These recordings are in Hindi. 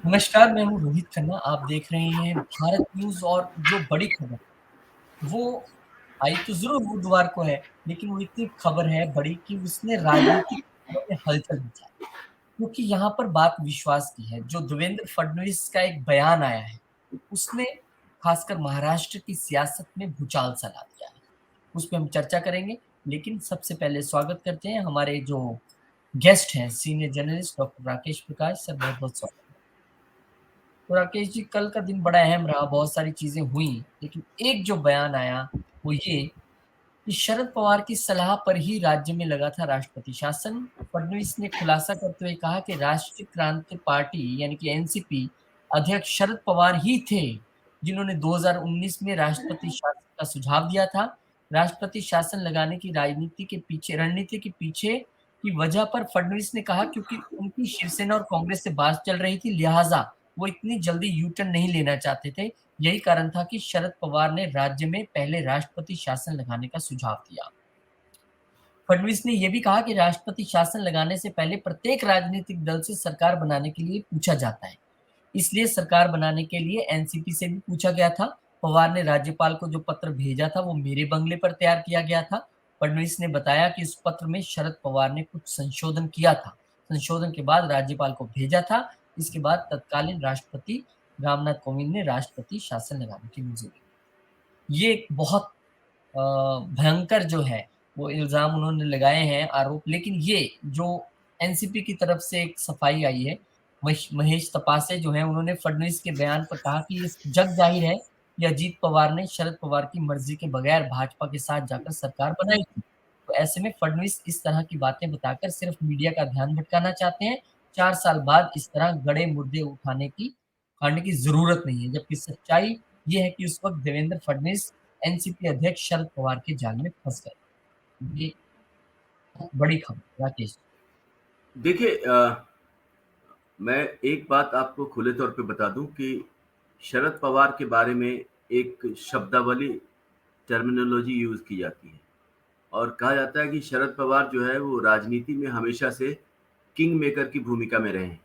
नमस्कार, मैं हूँ रोहित खन्ना। आप देख रहे हैं भारत न्यूज़ और जो बड़ी खबर, वो आई तो ज़रूर बुधवार को है, लेकिन वो इतनी खबर है बड़ी कि उसने राजनीतिक क्षेत्रों में हलचल मचा दी। क्योंकि यहाँ पर बात विश्वास की है, जो देवेंद्र फडणवीस का एक बयान आया है, उसने खासकर महाराष्ट्र की सियासत में भूचाल सा ला दिया है। उस पे हम चर्चा करेंगे, लेकिन सबसे पहले स्वागत करते हैं हमारे जो गेस्ट हैं, सीनियर जर्नलिस्ट डॉक्टर राकेश प्रकाश सर, बहुत-बहुत स्वागत। तो राकेश जी, कल का दिन बड़ा अहम रहा, बहुत सारी चीज़ें हुई, लेकिन एक जो बयान आया, वो ये कि शरद पवार की सलाह पर ही राज्य में लगा था राष्ट्रपति शासन। फडणवीस ने खुलासा करते हुए कहा कि राष्ट्रीय क्रांति पार्टी यानी कि एनसीपी अध्यक्ष शरद पवार ही थे, जिन्होंने 2019 में राष्ट्रपति शासन का सुझाव दिया था। राष्ट्रपति शासन लगाने की राजनीति के पीछे रणनीति के पीछे की वजह पर फडणवीस ने कहा क्योंकि उनकी शिवसेना और कांग्रेस से बात चल रही थी, लिहाजा वो इतनी जल्दी यू टर्न नहीं लेना चाहते थे। यही कारण था कि शरद पवार ने राज्य में पहले राष्ट्रपति शासन लगाने का सुझाव दिया। फडणवीस ने यह भी कहा कि राष्ट्रपति शासन लगाने से पहले प्रत्येक राजनीतिक दल से सरकार बनाने के लिए पूछा जाता है। इसलिए सरकार बनाने के लिए एनसीपी से भी पूछा गया था। पवार ने राज्यपाल को जो पत्र भेजा था, वो मेरे बंगले पर तैयार किया गया था। फडणवीस ने बताया कि उस पत्र में शरद पवार ने कुछ संशोधन किया था। संशोधन के बाद राज्यपाल को भेजा था। इसके बाद तत्कालीन राष्ट्रपति रामनाथ कोविंद ने राष्ट्रपति शासन लगाने की मंजूरी दी। ये एक बहुत भयंकर जो है, वो इल्ज़ाम उन्होंने लगाए हैं, आरोप। लेकिन ये जो एनसीपी की तरफ से एक सफाई आई है, महेश तपासे जो हैं, उन्होंने फडणवीस के बयान पर कहा कि ये जग ज़ाहिर है कि अजीत पवार ने शरद पवार की मर्ज़ी के बगैर भाजपा के साथ जाकर सरकार बनाई थी। तो ऐसे में फडणवीस इस तरह की बातें बताकर सिर्फ मीडिया का ध्यान भटकाना चाहते हैं। 4 साल बाद इस तरह गड़े मुर्दे उठाने की ज़रूरत नहीं है। जबकि सच्चाई ये है कि उस वक़्त देवेंद्र फडणवीस एनसीपी अध्यक्ष शरद पवार के जाल में फँस गए। ये बड़ी खबर राकेश। देखिए, मैं एक बात आपको खुले तौर पे बता दूं कि शरद पवार के बारे में एक शब्दावली टर्मिनोलॉजी यूज की जाती है और कहा जाता है कि शरद पवार जो है वो राजनीति में हमेशा से किंग मेकर की भूमिका में रहे हैं।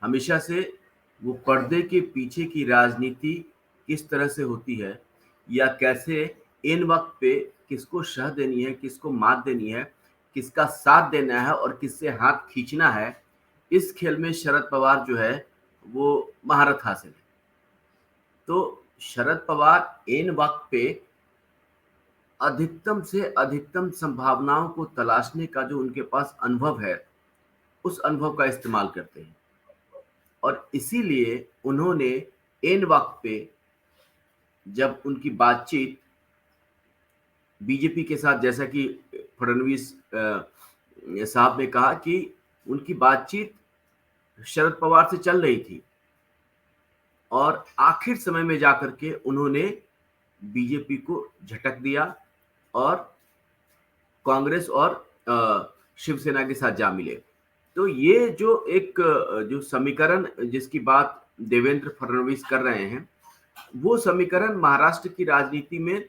हमेशा से वो पर्दे के पीछे की राजनीति किस तरह से होती है या कैसे इन वक्त पे किसको शह देनी है, किसको मात देनी है, किसका साथ देना है और किससे हाथ खींचना है, इस खेल में शरद पवार जो है वो महारत हासिल है। तो शरद पवार इन वक्त पे अधिकतम से अधिकतम संभावनाओं को तलाशने का जो उनके पास अनुभव है, उस अनुभव का इस्तेमाल करते हैं और इसीलिए उन्होंने इन वक्त पे जब उनकी बातचीत बीजेपी के साथ, जैसा कि फडणवीस साहब ने कहा कि उनकी बातचीत शरद पवार से चल रही थी और आखिर समय में जाकर के उन्होंने बीजेपी को झटक दिया और कांग्रेस और शिवसेना के साथ जा मिले। तो ये जो एक जो समीकरण जिसकी बात देवेंद्र फडणवीस कर रहे हैं, वो समीकरण महाराष्ट्र की राजनीति में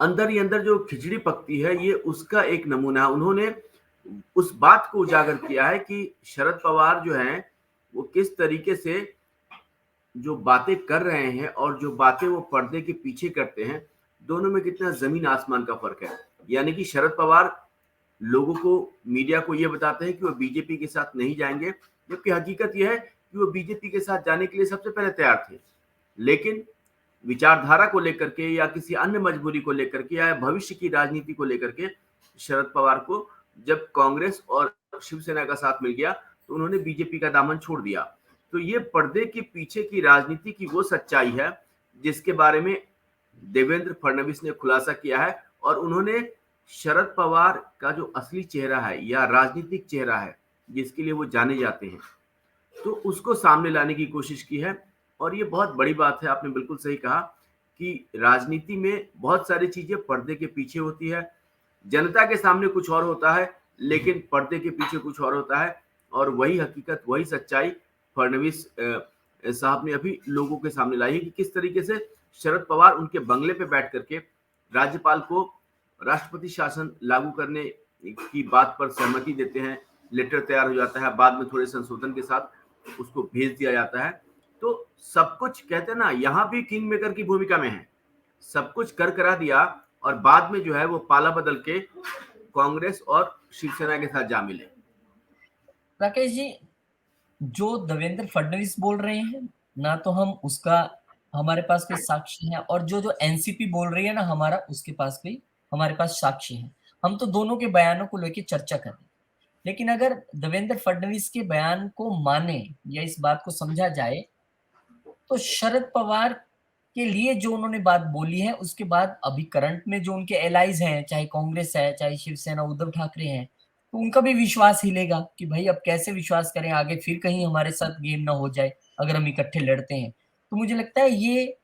अंदर ही अंदर जो खिचड़ी पकती है, ये उसका एक नमूना है। उन्होंने उस बात को उजागर किया है कि शरद पवार जो हैं, वो किस तरीके से जो बातें कर रहे हैं और जो बातें वो पर्दे के पीछे करते हैं, दोनों में कितना जमीन आसमान का फर्क है। यानी कि शरद पवार लोगों को, मीडिया को ये बताते हैं कि वो बीजेपी के साथ नहीं जाएंगे, जबकि हकीकत यह है कि वो बीजेपी के साथ जाने के लिए सबसे पहले तैयार थे। लेकिन विचारधारा को लेकर के या किसी अन्य मजबूरी को लेकर के या भविष्य की राजनीति को लेकर के शरद पवार को जब कांग्रेस और शिवसेना का साथ मिल गया तो उन्होंने बीजेपी का दामन छोड़ दिया। तो ये पर्दे के पीछे की राजनीति की वो सच्चाई है जिसके बारे में देवेंद्र फडणवीस ने खुलासा किया है और उन्होंने शरद पवार का जो असली चेहरा है या राजनीतिक चेहरा है जिसके लिए वो जाने जाते हैं, तो उसको सामने लाने की कोशिश की है। और ये बहुत बड़ी बात है, आपने बिल्कुल सही कहा कि राजनीति में बहुत सारी चीजें पर्दे के पीछे होती है। जनता के सामने कुछ और होता है, लेकिन पर्दे के पीछे कुछ और होता है और वही हकीकत, वही सच्चाई फडणवीस साहब ने अभी लोगों के सामने लाई है कि किस तरीके से शरद पवार उनके बंगले पे बैठ करके राज्यपाल को राष्ट्रपति शासन लागू करने की बात पर सहमति देते हैं लेटर तैयार हो जाता है, बाद में थोड़े संशोधन के साथ उसको भेज दिया जाता है। तो सब कुछ कहते हैं ना, यहाँ भी किंग मेकर की भूमिका में है। सब कुछ कर करा दिया और बाद में जो है वो पाला बदल के कांग्रेस और शिवसेना के साथ जा मिले। राकेश जी, जो देवेंद्र फडणवीस बोल रहे हैं ना, तो हम उसका हमारे पास कोई साक्ष्य है, और जो एनसीपी बोल रही है ना हमारा, उसके पास कोई हमारे पास साक्ष्य है। हम तो दोनों के बयानों को लेकर चर्चा कर रहे हैं। लेकिन अगर देवेंद्र फडणवीस के बयान को माने या इस बात को समझा जाए, तो शरद पवार के लिए जो उन्होंने बात बोली है, उसके बाद अभी करंट में जो उनके एलाइज हैं, चाहे कांग्रेस है, चाहे शिवसेना, उद्धव ठाकरे हैं, तो उनका भी विश्वास हिलेगा कि भाई अब कैसे विश्वास करें आगे, फिर कहीं हमारे साथ गेम ना हो जाए अगर हम इकट्ठे लड़ते हैं। तो मुझे लगता है ये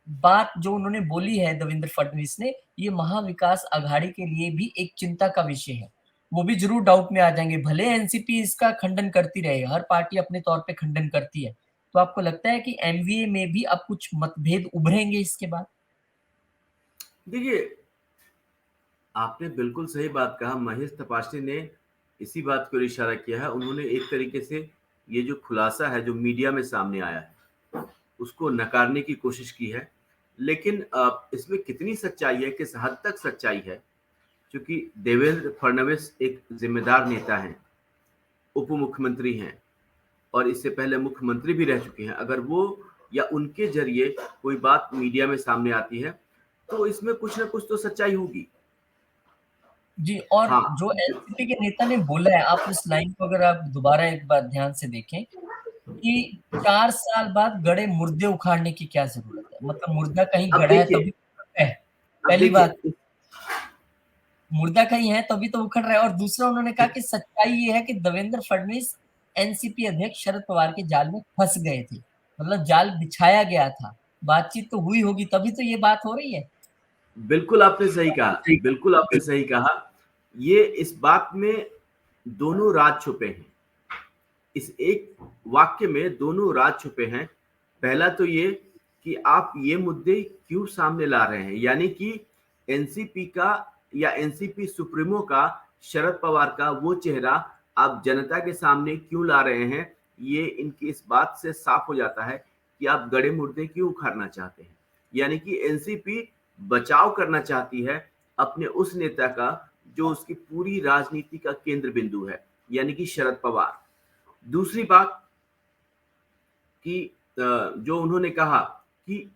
बात जो उन्होंने बोली है देवेंद्र फडणवीस ने, ये महाविकास आघाड़ी के लिए भी एक चिंता का विषय है। वो भी जरूर डाउट में आ जाएंगे, भले एनसीपी इसका खंडन करती रहे, हर पार्टी अपने तौर पे खंडन करती है। तो आपको लगता है कि एमवीए में भी अब कुछ मतभेद उभरेंगे इसके बाद? देखिए, आपने बिल्कुल सही बात कहा। महेश तपाश्री ने इसी बात को इशारा किया है। उन्होंने एक तरीके से ये जो खुलासा है जो मीडिया में सामने आया है उसको नकारने की कोशिश की है। लेकिन इसमें कितनी सच्चाई है, किस हद तक सच्चाई है, क्योंकि देवेंद्र फडणवीस एक जिम्मेदार नेता हैं, उप मुख्यमंत्री हैं और इससे पहले मुख्यमंत्री भी रह चुके हैं। अगर वो या उनके जरिए कोई बात मीडिया में सामने आती है तो इसमें कुछ ना कुछ तो सच्चाई होगी। जी, और हाँ, जो एनसीपी के नेता ने बोला है, आप उस लाइन को अगर आप दोबारा एक बार ध्यान से देखें कि 4 साल बाद गड़े मुर्दे उखाड़ने की क्या जरूरत है? मतलब मुर्दा कहीं अब गड़ा है देखिए तभी तो है, अब पहली बात। देखिए मुर्दा कहीं है तभी तो उखड़ रहा है। और दूसरा, उन्होंने कहा कि सच्चाई ये है कि देवेंद्र फडणवीस एनसीपी अध्यक्ष शरद पवार के जाल में फंस गए थे, मतलब जाल बिछाया गया था। बातचीत तो हुई होगी तभी तो ये बात हो रही है। बिल्कुल आपने सही कहा, बिल्कुल आपने सही कहा। ये इस बात में दोनों राज छुपे हैं। इस एक वाक्य में दोनों राज छुपे हैं। पहला तो ये कि आप ये मुद्दे क्यों सामने ला रहे हैं, यानी कि एनसीपी का या एनसीपी सुप्रीमो का, शरद पवार का वो चेहरा आप जनता के सामने क्यों ला रहे हैं। ये इनकी इस बात से साफ हो जाता है कि आप गड़े मुर्दे क्यों उखाड़ना चाहते हैं। यानी कि एनसीपी बचाव करना चाहती है अपने उस नेता का जो उसकी पूरी राजनीति का केंद्र बिंदु है, यानी कि शरद पवार। दूसरी बात कि जो उन्होंने कहा कि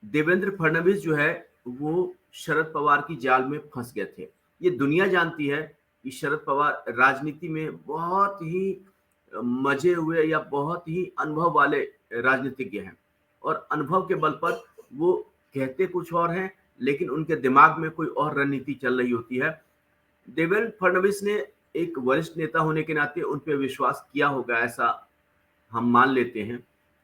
देवेंद्र फडणवीस जो है वो शरद पवार की जाल में फंस गए थे। ये दुनिया जानती है कि शरद पवार राजनीति में बहुत ही मजे हुए या बहुत ही अनुभव वाले राजनीतिज्ञ हैं और अनुभव के बल पर वो कहते कुछ और हैं, लेकिन उनके दिमाग में कोई और रणनीति चल रही होती है। देवेंद्र फडणवीस ने एक वरिष्ठ नेता होने के नाते उन पे विश्वास किया होगा, ऐसा हम मान लेते हैं।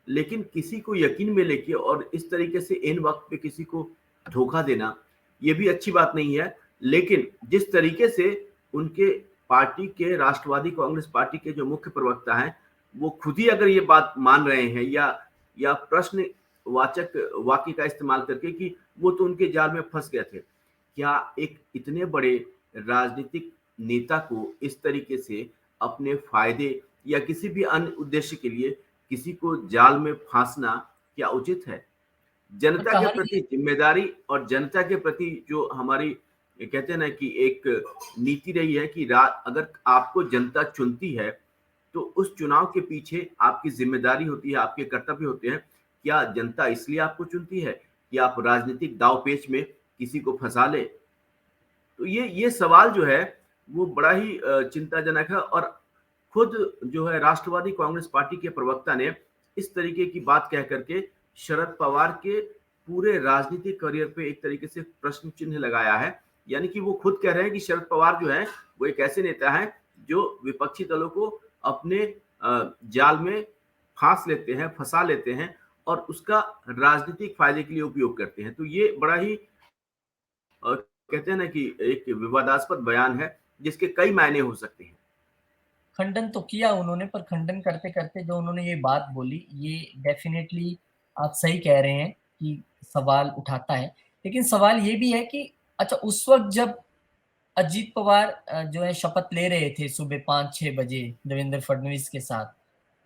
लेकिन किसी को यकीन में लेके और इस तरीके से ऐन वक्त पे किसी को धोखा देना, ये भी अच्छी बात नहीं है। लेकिन जिस तरीके से उनके पार्टी के, राष्ट्रवादी कांग्रेस पार्टी के जो मुख्य प्रवक्ता हैं, वो खुद ही अगर ये बात मान रहे हैं या प्रश्न वाचक वाक्य का इस्तेमाल करके कि वो तो उनके जाल में फंस गए थे। क्या एक इतने बड़े राजनीतिक नेता को इस तरीके से अपने फायदे या किसी भी अन्य उद्देश्य के लिए किसी को जाल में फांसना क्या उचित है? और जनता के कहानी, प्रति जिम्मेदारी और जनता के प्रति जो हमारी ये कहते हैं ना कि एक नीति रही है कि अगर आपको जनता चुनती है तो उस चुनाव के पीछे आपकी जिम्मेदारी होती है, आपके कर्तव्य होते हैं। क्या जनता इसलिए आपको चुनती है कि आप राजनीतिक दाव पेच में किसी को फंसा ले? तो ये सवाल जो है वो बड़ा ही चिंताजनक है। और खुद जो है राष्ट्रवादी कांग्रेस पार्टी के प्रवक्ता ने इस तरीके की बात कह करके शरद पवार के पूरे राजनीतिक करियर पे एक तरीके से प्रश्न चिन्ह लगाया है। यानी कि वो खुद कह रहे हैं कि शरद पवार जो है वो एक ऐसे नेता हैं जो विपक्षी दलों को अपने जाल में फांस लेते हैं, फंसा लेते हैं और उसका राजनीतिक फायदे के लिए उपयोग करते हैं। तो ये बड़ा ही कहते हैं ना कि एक विवादास्पद बयान है जिसके कई मायने हो सकते हैं। खंडन तो किया उन्होंने, पर खंडन करते करते जो उन्होंने ये बात बोली, ये डेफिनेटली आप सही कह रहे हैं कि सवाल उठाता है। लेकिन सवाल ये भी है कि अच्छा, उस वक्त जब अजीत पवार जो है शपथ ले रहे थे सुबह 5-6 बजे देवेंद्र फडणवीस के साथ,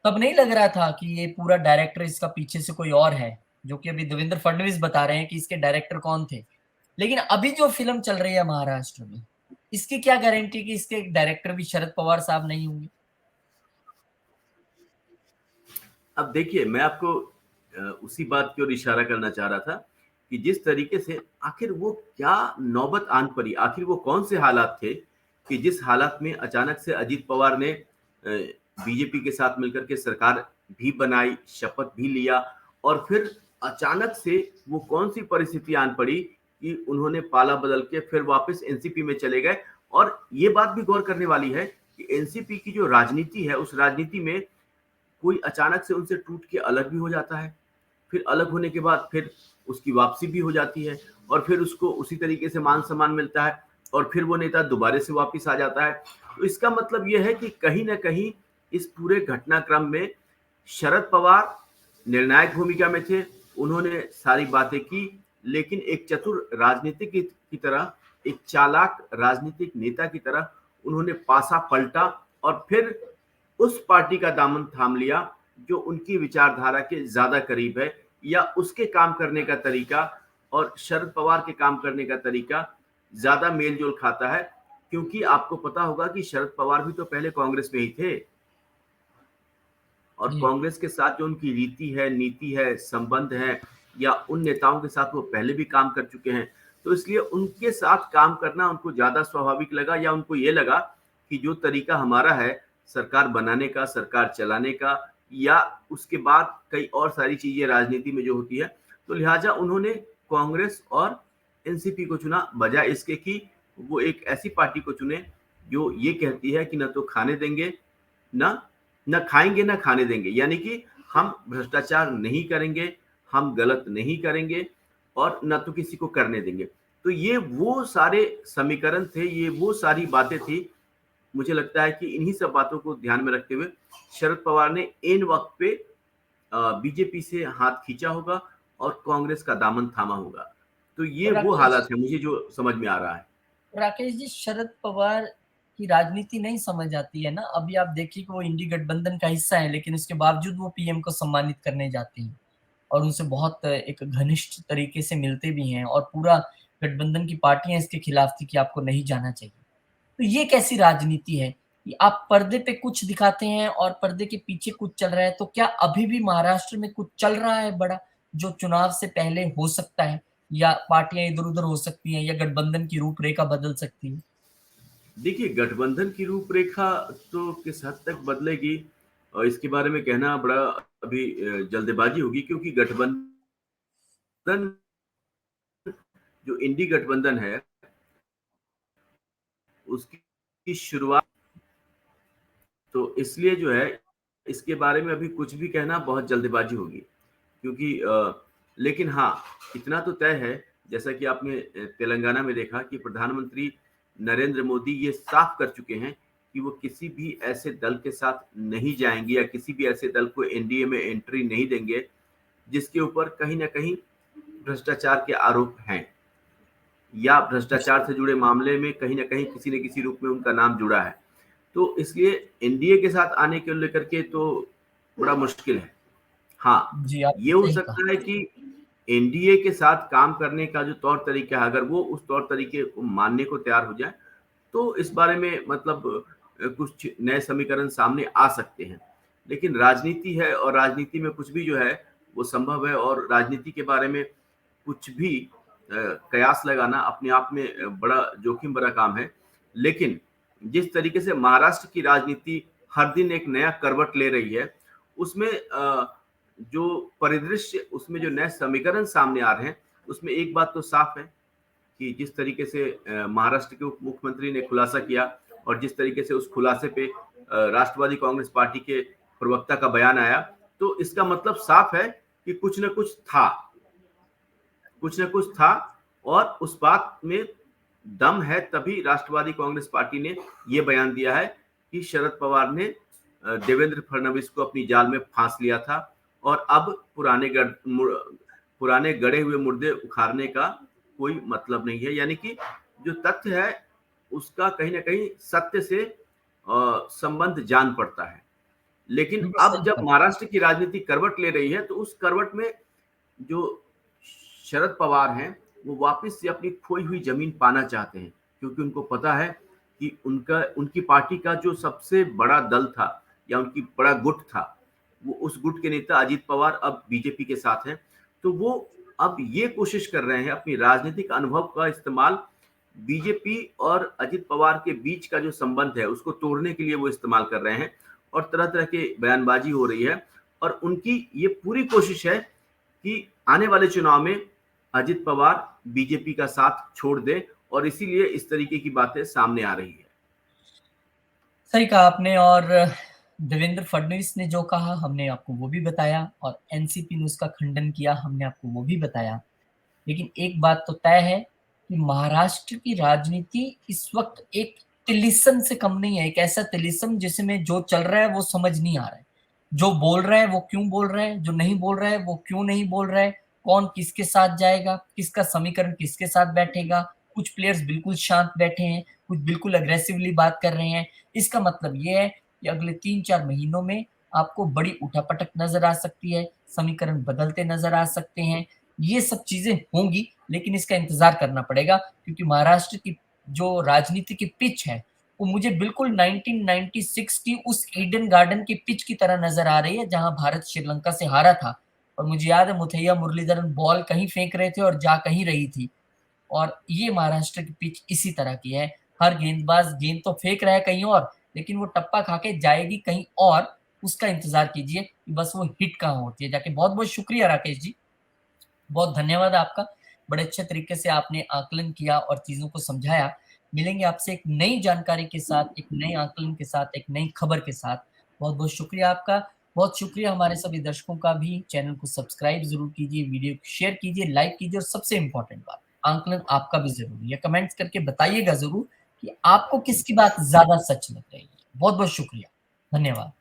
तब नहीं लग रहा था कि ये पूरा डायरेक्टर इसका पीछे से कोई और है, जो कि अभी देवेंद्र फडणवीस बता रहे हैं कि इसके डायरेक्टर कौन थे। लेकिन अभी जो फिल्म चल रही है महाराष्ट्र में, इसकी क्या गारंटी कि इसके डायरेक्टर भी शरद पवार साहब नहीं होंगे? अब देखिए, मैं आपको उसी बात की ओर इशारा करना चाह रहा था कि जिस तरीके से आखिर वो क्या नौबत आन पड़ी, आखिर वो कौन से हालात थे कि जिस हालात में अचानक से अजीत पवार ने बीजेपी के साथ मिलकर के सरकार भी बनाई, शपथ भी लिया और फिर अचानक से वो कौन सी परिस्थिति आन पड़ी कि उन्होंने पाला बदल के फिर वापस एनसीपी में चले गए। और ये बात भी गौर करने वाली है कि एनसीपी की जो राजनीति है, उस राजनीति में कोई अचानक से उनसे टूट के अलग भी हो जाता है, फिर अलग होने के बाद फिर उसकी वापसी भी हो जाती है और फिर उसको उसी तरीके से मान सम्मान मिलता है और फिर वो नेता दोबारा से वापस आ जाता है। तो इसका मतलब ये है कि कहीं ना कहीं इस पूरे घटनाक्रम में शरद पवार निर्णायक भूमिका में थे। उन्होंने सारी बातें की, लेकिन एक चतुर राजनीतिक की तरह, एक चालाक राजनीतिक नेता की तरह उन्होंने पासा पलटा और फिर उस पार्टी का दामन थाम लिया जो उनकी विचारधारा के ज्यादा करीब है, या उसके काम करने का तरीका और शरद पवार के काम करने का तरीका ज्यादा मेल जोल खाता है। क्योंकि आपको पता होगा कि शरद पवार भी तो पहले कांग्रेस में ही थे और जी। कांग्रेस के साथ जो उनकी रीति है, नीति है, संबंध है, या उन नेताओं के साथ वो पहले भी काम कर चुके हैं, तो इसलिए उनके साथ काम करना उनको ज्यादा स्वाभाविक लगा, या उनको ये लगा कि जो तरीका हमारा है सरकार बनाने का, सरकार चलाने का, या उसके बाद कई और सारी चीजें राजनीति में जो होती है, तो लिहाजा उन्होंने कांग्रेस और एनसीपी को चुना, बजाय इसके कि वो एक ऐसी पार्टी को चुने जो ये कहती है कि न तो खाने देंगे, न न खाएंगे न खाने देंगे, यानी कि हम भ्रष्टाचार नहीं करेंगे, हम गलत नहीं करेंगे और न तो किसी को करने देंगे। तो ये वो सारे समीकरण थे, ये वो सारी बातें थी। मुझे लगता है कि इन्हीं सब बातों को ध्यान में रखते हुए शरद पवार ने ऐन वक्त पे बीजेपी से हाथ खींचा होगा और कांग्रेस का दामन थामा होगा। तो ये वो राकेश हालात है मुझे जो समझ में आ रहा है। राकेश जी, शरद पवार की राजनीति नहीं समझ आती है ना। अभी आप देखिए कि वो इंडी गठबंधन का हिस्सा है, लेकिन उसके बावजूद वो पीएम को सम्मानित करने जाते हैं और उनसे बहुत एक घनिष्ठ तरीके से मिलते भी हैं, और पूरा गठबंधन की पार्टियां इसके खिलाफ थी कि आपको नहीं जाना चाहिए। तो ये कैसी राजनीति है कि आप पर्दे पे कुछ दिखाते हैं और पर्दे के पीछे कुछ चल रहा है? तो क्या अभी भी महाराष्ट्र में कुछ चल रहा है बड़ा, जो चुनाव से पहले हो सकता है, या पार्टियां इधर उधर हो सकती हैं, या गठबंधन की रूपरेखा बदल सकती है? देखिए, गठबंधन की रूपरेखा तो किस हद तक बदलेगी और इसके बारे में कहना बड़ा अभी जल्दबाजी होगी, क्योंकि गठबंधन, जो इंडी गठबंधन है, उसकी शुरुआत, तो इसलिए जो है इसके बारे में अभी कुछ भी कहना बहुत जल्दबाजी होगी। क्योंकि लेकिन हाँ, इतना तो तय है, जैसा कि आपने तेलंगाना में देखा कि प्रधानमंत्री नरेंद्र मोदी ये साफ कर चुके हैं कि वो किसी भी ऐसे दल के साथ नहीं जाएंगे या किसी भी ऐसे दल को एनडीए में एंट्री नहीं देंगे जिसके ऊपर कहीं ना कहीं भ्रष्टाचार के आरोप हैं, या भ्रष्टाचार से जुड़े मामले में कहीं ना कहीं किसी न किसी रूप में उनका नाम जुड़ा है। तो इसलिए एनडीए के साथ आने को लेकर के तो बड़ा मुश्किल है। हाँ, जी, ये आपने हो सही कहा। सकता है कि एनडीए के साथ काम करने का जो तौर तरीका है, अगर वो उस तौर तरीके को मानने को तैयार हो जाए, तो इस बारे में मतलब कुछ नए समीकरण सामने आ सकते हैं। लेकिन राजनीति है और राजनीति में कुछ भी जो है वो संभव है, और राजनीति के बारे में कुछ भी कयास लगाना अपने आप में बड़ा जोखिम भरा काम है। लेकिन जिस तरीके से महाराष्ट्र की राजनीति हर दिन एक नया करवट ले रही है, उसमें जो परिदृश्य, उसमें जो नए समीकरण सामने आ रहे हैं, उसमें एक बात तो साफ है कि जिस तरीके से महाराष्ट्र के उप मुख्यमंत्री ने खुलासा किया और जिस तरीके से उस खुलासे पे राष्ट्रवादी कांग्रेस पार्टी के प्रवक्ता का बयान आया, तो इसका मतलब साफ है कि कुछ न कुछ था, कुछ न कुछ था, और उस बात में दम है, तभी राष्ट्रवादी कांग्रेस पार्टी ने यह बयान दिया है कि शरद पवार ने देवेंद्र फडणवीस को अपनी जाल में फांस लिया था और अब पुराने गड़े हुए मुर्दे उखाड़ने का कोई मतलब नहीं है। यानी कि जो तथ्य है उसका कहीं न कहीं सत्य से संबंध जान पड़ता है। लेकिन बिल्कुल अब सही जब बात। महाराष्ट्र की राजनीति करवट ले रही है, तो उस करवट में जो शरद पवार हैं, वो वापस से अपनी खोई हुई ज़मीन पाना चाहते हैं, क्योंकि उनको पता है कि उनकी पार्टी का जो सबसे बड़ा दल था या उनकी बड़ा गुट था, वो उस गुट के नेता अजीत पवार अब बीजेपी के साथ हैं। तो वो अब ये कोशिश कर रहे हैं अपनी राजनीतिक अनुभव का इस्तेमाल बीजेपी और अजित पवार के बीच का जो संबंध है, उसको तोड़ने के लिए वो इस्तेमाल कर रहे हैं और तरह-तरह की बयानबाज़ी हो रही है और उनकी ये पूरी कोशिश है कि आने वाले चुनाव में अजित पवार बीजेपी का साथ छोड़ दें और इसीलिए इस तरीके की बातें सामने आ रही है। सही कहा आपने। और देवेंद्र फडणवीस ने जो कहा हमने आपको वो भी बताया, और एनसीपी ने उसका खंडन किया, हमने आपको वो भी बताया। लेकिन एक बात तो तय है कि महाराष्ट्र की राजनीति इस वक्त एक तिलिस्म से कम नहीं है। एक ऐसा तिलिस्म जिसमें जो चल रहा है वो समझ नहीं आ रहा है, जो बोल रहा है वो क्यों बोल रहा है, जो नहीं बोल रहा है वो क्यों नहीं बोल रहा है, कौन किसके साथ जाएगा, किसका समीकरण किसके साथ बैठेगा। कुछ प्लेयर्स बिल्कुल शांत बैठे हैं, कुछ बिल्कुल अग्रेसिवली बात कर रहे हैं। इसका मतलब ये है कि अगले 3-4 महीनों में आपको बड़ी उठापटक नजर आ सकती है, समीकरण बदलते नजर आ सकते हैं। ये सब चीजें होंगी, लेकिन इसका इंतजार करना पड़ेगा, क्योंकि महाराष्ट्र की जो राजनीति की पिच है वो मुझे बिल्कुल 1996 की उस ईडन गार्डन की पिच की तरह नजर आ रही है, जहां भारत श्रीलंका से हारा था। और मुझे याद है मुथैया मुरलीधरन बॉल कहीं फेंक रहे थे और जा कहीं रही थी। और ये महाराष्ट्र की पिच इसी तरह की है। हर गेंदबाज गेंद तो फेंक रहा है कहीं और, लेकिन वो टप्पा खा के जाएगी कहीं और। उसका इंतजार कीजिए कि बस वो हिट कहाँ होती है जाके। बहुत बहुत शुक्रिया राकेश जी, बहुत धन्यवाद आपका। बड़े अच्छे तरीके से आपने आकलन किया और चीज़ों को समझाया। मिलेंगे आपसे एक नई जानकारी के साथ, एक नए आकलन के साथ, एक नई खबर के साथ। बहुत-बहुत शुक्रिया आपका। बहुत शुक्रिया हमारे सभी दर्शकों का भी। चैनल को सब्सक्राइब ज़रूर कीजिए, वीडियो को शेयर कीजिए, लाइक कीजिए, और सबसे इम्पोर्टेंट बात, आकलन आपका भी ज़रूरी है। कमेंट्स करके बताइएगा ज़रूर कि आपको किसकी बात ज़्यादा सच लग रही है। बहुत-बहुत शुक्रिया। धन्यवाद।